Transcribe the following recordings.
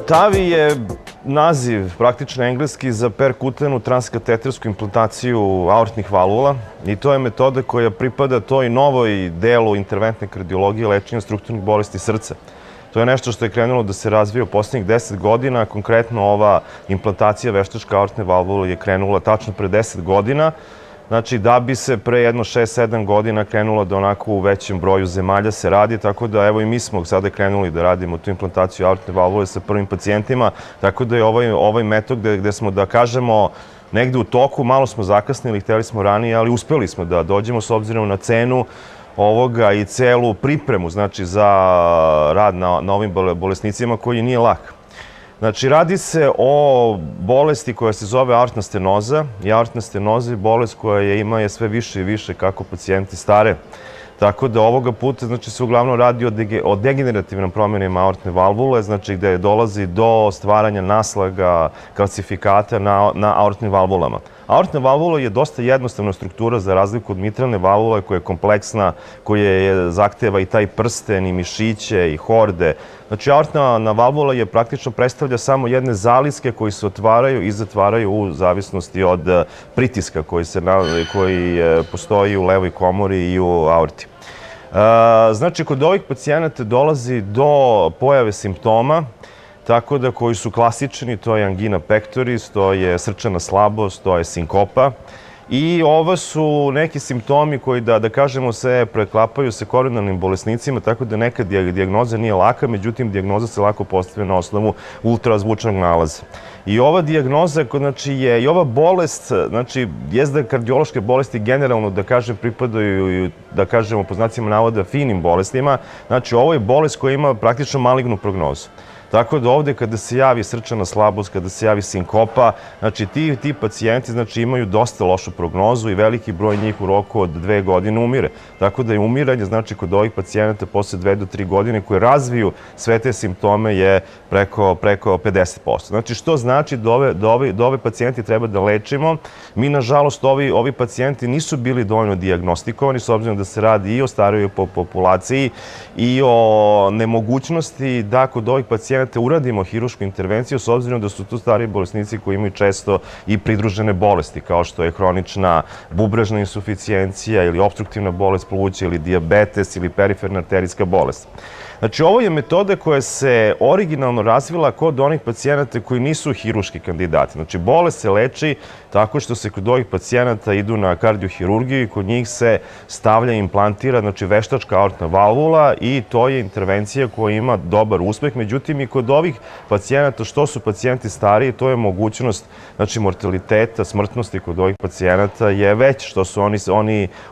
TAVI je naziv, praktično engleski, za perkutenu transkatetersku implantaciju aortnih valvula i to je metoda koja pripada toj novoj delu interventne kardiologije lečenja strukturnih bolesti srca. To je nešto što je krenulo da se razvija u poslednjih 10 godina, konkretno ova implantacija veštačke aortne valvule je krenula tačno pre 10 godina, znači da bi se pre jedno 6-7 godina krenulo da onako u većem broju zemalja se radi, tako da evo i mi smo sada krenuli da radimo tu implantaciju aortne valvule sa prvim pacijentima, tako da je ovaj metod gde smo, da kažemo, negde u toku, malo smo zakasnili, hteli smo ranije, ali uspeli smo da dođemo s obzirom na cenu ovoga i celu pripremu, znači za rad na ovim bolesnicima koji nije lak. Znači, radi se o bolesti koja se zove aortna stenoza i aortna stenoza je bolest koja ima sve više i više kako pacijenti stare. Tako da ovoga puta znači, se uglavnom radi o degenerativnom promjenima aortne valvule, znači gde dolazi do stvaranja naslaga, kalcifikata na aortnim valvulama. Aortna valvula je dosta jednostavna struktura za razliku od mitralne valvule koja je kompleksna, koja zahteva i taj prsten, i mišiće, i horde. Znači, aortna valvula je praktično predstavlja samo jedne zaliske koji se otvaraju i zatvaraju u zavisnosti od pritiska koji postoji u levoj komori i u aorti. Znači, kod ovih pacijenata dolazi do pojave simptoma, tako da koji su klasični, to je angina pectoris, to je srčana slabost, to je sinkopa. I ovo su neki simptomi koji, da kažemo, se preklapaju sa koronarnim bolesnicima, tako da neka dijagnoza nije laka, međutim, dijagnoza se lako postavlja na osnovu ultrazvučnog nalaza. I ova dijagnoza, znači, i ova bolest, znači, jezda kardiološke bolesti generalno, da kažem, pripadaju, da kažemo, po znacima navoda, finim bolestima, znači, ovo je bolest koja ima praktično malignu prognozu. Tako da ovde kada se javi srčana slabost, kada se javi sinkopa, znači ti pacijenti imaju dosta lošu prognozu i veliki broj njih u roku od 2 godine umire. Tako da je umiranje, znači kod ovih pacijenata posle 2 do 3 godine koje razviju sve te simptome je preko 50%. Znači što znači da ove pacijenti treba da lečimo. Mi, nažalost, ovi pacijenti nisu bili dovoljno dijagnostikovani, s obzirom da se radi i o starijoj populaciji i o nemogućnosti da kod ovih pacijenata uradimo hirušku intervenciju, s obzirom da su tu stariji bolesnici koji imaju često i pridružene bolesti, kao što je hronična bubrežna insuficijencija ili opstruktivna bolest pluća ili dijabetes ili periferna arterijska bolest. Znači, ovo je metoda koja se originalno razvila kod onih pacijenata koji nisu hiruški kandidati. Znači, bolest se leči tako što se kod ovih pacijenata idu na kardiohirurgiju i kod njih se stavlja i implantira, znači, veštačka aortna valvula i to je intervencija koja ima dobar uspeh. Međutim, i kod ovih pacijenata, što su pacijenti stariji, to je mogućnost, znači, mortaliteta, smrtnosti kod ovih pacijenata je već što su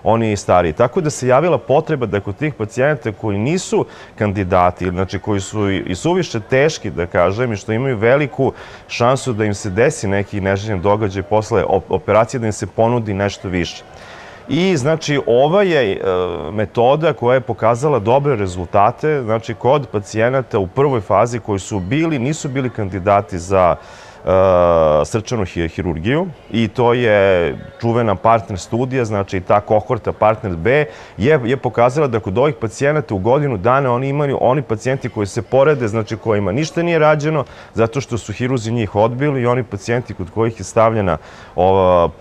oni stariji. Tako da se javila potreba da kod tih pacijenata koji nisu kandidati, znači koji su i suviše teški, da kažem, i što imaju veliku šansu da im se desi neki neželjen događaj posle operacije, da im se ponudi nešto više. I, znači, ova je metoda koja je pokazala dobre rezultate, znači, kod pacijenata u prvoj fazi koji nisu bili kandidati za srčanu hirurgiju i to je čuvena partner studija, znači ta kohorta partner B je pokazala da kod ovih pacijenata u godinu dana oni pacijenti koji se porede, znači kojima ništa nije rađeno zato što su hiruzi njih odbili i oni pacijenti kod kojih je stavljena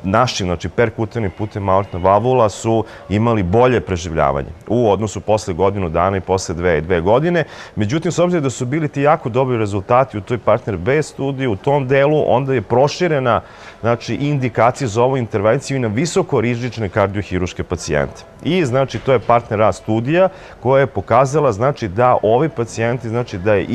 našim, znači perkutenim putem aortna valvula su imali bolje preživljavanje u odnosu posle godinu dana i posle 2 godine. Međutim, s obzirom da su bili ti jako dobri rezultati u toj partner B studiji, u tom delu, onda je proširena, znači, indikacija za ovu intervenciju i na visokorizične kardiohiruške pacijente. I, znači, to je partner A studija koja je pokazala, znači, da ovi pacijenti, znači, da je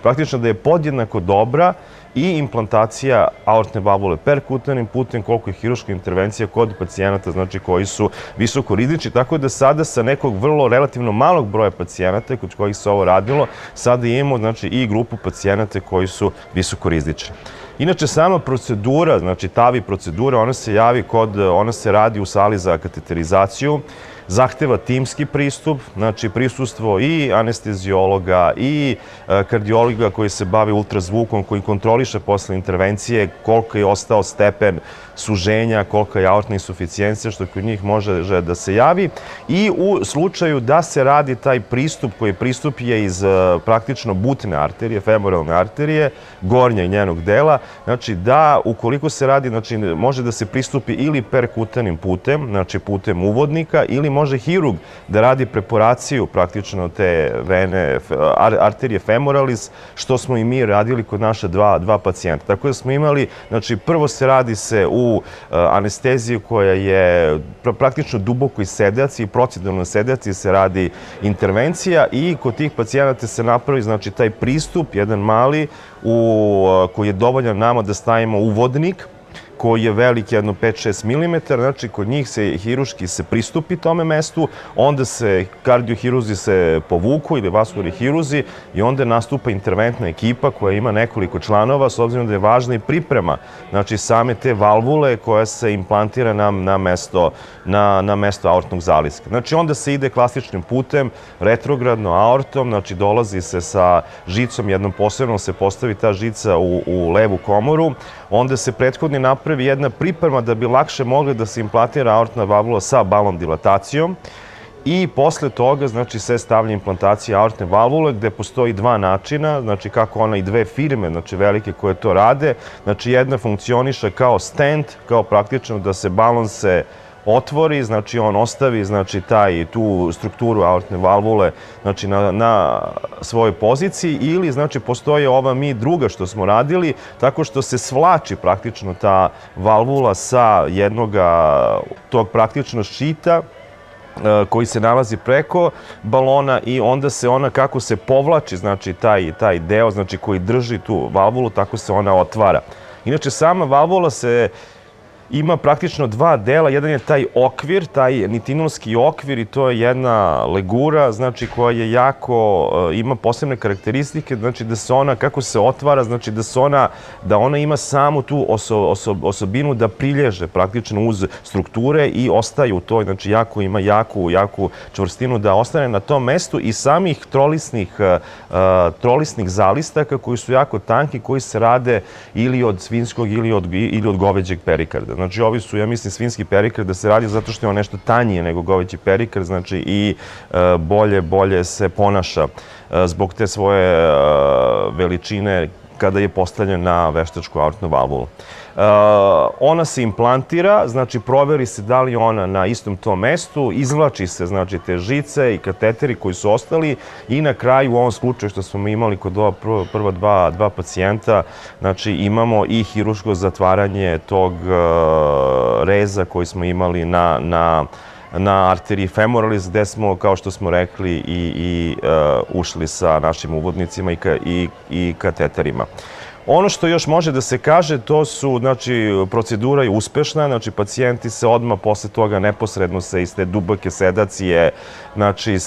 praktično da je podjednako dobra i implantacija aortne valvule perkutenim putem, koliko je hiruška intervencija kod pacijenata, znači, koji su visokorizični, tako da sada sa nekog vrlo relativno malog broja pacijenata kod kojih se ovo radilo, sada imamo, znači, i grupu pacijenata koji su visokorizični. Inače, sama procedura, znači TAVI procedura, ona se radi u sali za kateterizaciju, zahteva timski pristup, znači prisustvo i anesteziologa i kardiologa koji se bavi ultrazvukom, koji kontroliše posle intervencije koliko je ostao stepen suženja, kolika je aortna insuficijencija, što kod njih može da se javi. I u slučaju da se radi taj pristup, koji pristup je iz praktično butne arterije, femoralne arterije, gornja i njenog dela, znači da ukoliko se radi, znači može da se pristupi ili perkutanim putem, znači putem uvodnika, ili može hirurg da radi preporaciju praktično te vene, arterije femoralis, što smo i mi radili kod naše dva pacijenta. Tako da smo imali, znači prvo se radi se u anesteziju koja je praktično dubokoj sedaciji, proceduralnoj sedaciji se radi intervencija i kod tih pacijenata se napravi, znači, taj pristup, jedan mali, koji je dovoljan nama da stavimo uvodnik, koji je velik jedno 5-6 mm, znači kod njih se hiruški se pristupi tome mestu, onda se kardiohiruzi se povuku ili vaskularni hiruzi i onda nastupa interventna ekipa koja ima nekoliko članova, s obzirom da je važna i priprema, znači same te valvule koja se implantira na mesto aortnog zaliska. Znači onda se ide klasičnim putem, retrogradno aortom, znači dolazi se sa žicom, jednom posebnom se postavi ta žica u levu komoru, onda se prethodni napravi jedna priprema da bi lakše mogli da se implantira aortna valvula sa balon dilatacijom i posle toga, znači, se stavlja implantacija aortne valvule gde postoji dva načina, znači kako ona i dve firme, znači velike koje to rade, znači jedna funkcioniše kao stent, kao praktično da se balon se otvori, znači on ostavi, znači, tu strukturu aortne valvule, znači, na svojoj poziciji, ili, znači, postoje ova druga što smo radili, tako što se svlači praktično ta valvula sa jednoga tog praktično šita koji se nalazi preko balona i onda se ona, kako se povlači, znači, taj deo, znači, koji drži tu valvulu, tako se ona otvara. Inače, sama valvula ima praktično dva dela. Jedan je taj okvir, taj nitinolski okvir, i to je jedna legura, znači, koja je ima posebne karakteristike, znači da se ona, kako se otvara, znači da ona ima samu tu osobinu da prilježe praktično uz strukture i ostaje u toj, znači ima jaku čvrstinu da ostane na tom mestu, i samih trolisnih zalistaka koji su jako tanki, koji se rade ili od svinjskog ili od goveđeg perikarda. Znači, ovi su, ja mislim, svinjski perikard da se radi zato što je on nešto tanjije nego goveći perikard, znači i bolje se ponaša zbog te svoje veličine kada je postavljen na veštačku aortnu valvulu. Ona se implantira, znači proveri se da li je ona na istom tom mestu, izvlači se, znači, te žice i kateteri koji su ostali i na kraju, u ovom slučaju što smo imali kod ova prva dva pacijenta, znači imamo i hiruško zatvaranje tog reza koji smo imali na arteriji femoralis, gde smo, kao što smo rekli, i ušli sa našim uvodnicima i kateterima. Ono što još može da se kaže, to su, znači, procedura je uspešna, znači, pacijenti se odmah posle toga neposredno se iz te duboke sedacije, znači,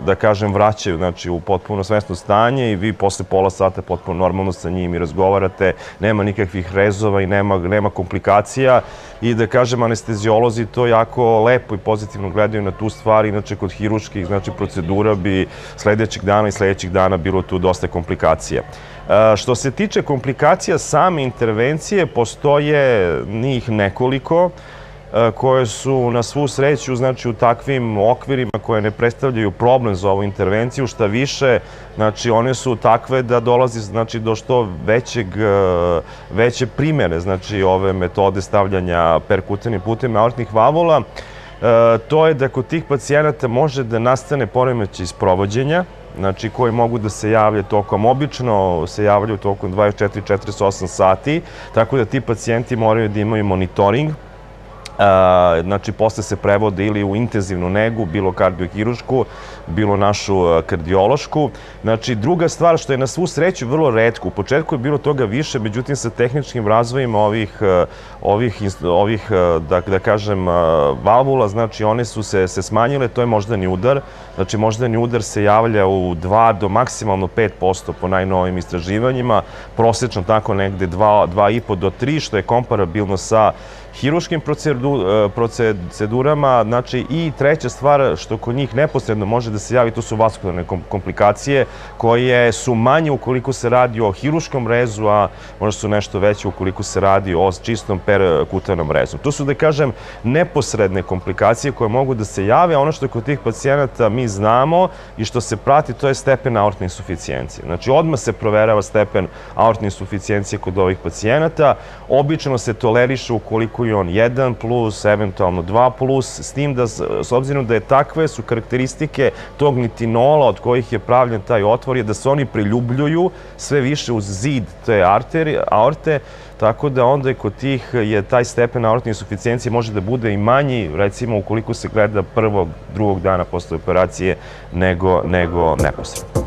da kažem, vraćaju, znači, u potpuno svesno stanje i vi posle pola sata potpuno normalno sa njim i razgovarate, nema nikakvih rezova i nema komplikacija i, da kažem, anesteziolozi to jako lepo i pozitivno gledaju na tu stvar. Inače, kod hiruških, znači, procedura bi sledećeg dana bilo tu dosta komplikacija. Što se tiče komplikacija same intervencije, postoje njih nekoliko koje su na svu sreću, znači, u takvim okvirima koje ne predstavljaju problem za ovu intervenciju, šta više, znači, one su takve da dolazi, znači, do što veće primjene, znači, ove metode stavljanja perkutanim putem aortnih valvula. To je da kod tih pacijenata može da nastane poremećaj sprovođenja, znači, koji mogu da se javljaju obično se javljaju tokom 24-48 sati, tako da ti pacijenti moraju da imaju monitoring Znači, posle se prevode ili u intenzivnu negu, bilo kardiohirušku, bilo našu kardiološku. Znači, druga stvar što je na svu sreću vrlo retko. U početku je bilo toga više, međutim, sa tehničkim razvojima ovih da kažem, valvula, znači, one su se smanjile, to je moždani udar. Znači, moždani udar se javlja u 2 do maksimalno 5% po najnovim istraživanjima, prosečno tako negde 2,5 do 3, što je komparabilno sa hiruškim procedurama. Znači, i treća stvar što kod njih neposredno može da se javi, to su vaskularne komplikacije koje su manje ukoliko se radi o hiruškom rezu, a možda su nešto veće ukoliko se radi o čistom perkutanom rezu. To su, da kažem, neposredne komplikacije koje mogu da se jave, a ono što kod tih pacijenata mi znamo i što se prati, to je stepen aortne insuficijencije. Znači, odmah se proverava stepen aortne insuficijencije kod ovih pacijenata. Obično se toleriše ukoliko je on 1+, eventualno 2+, s tim da, s obzirom da je takve su karakteristike tog nitinola od kojih je pravljen taj otvor, je da se oni priljubljuju sve više uz zid te aorte, tako da onda kod tih je taj stepen aortne insuficijencije može da bude i manji, recimo ukoliko se gleda prvog, drugog dana posle operacije nego neposredno.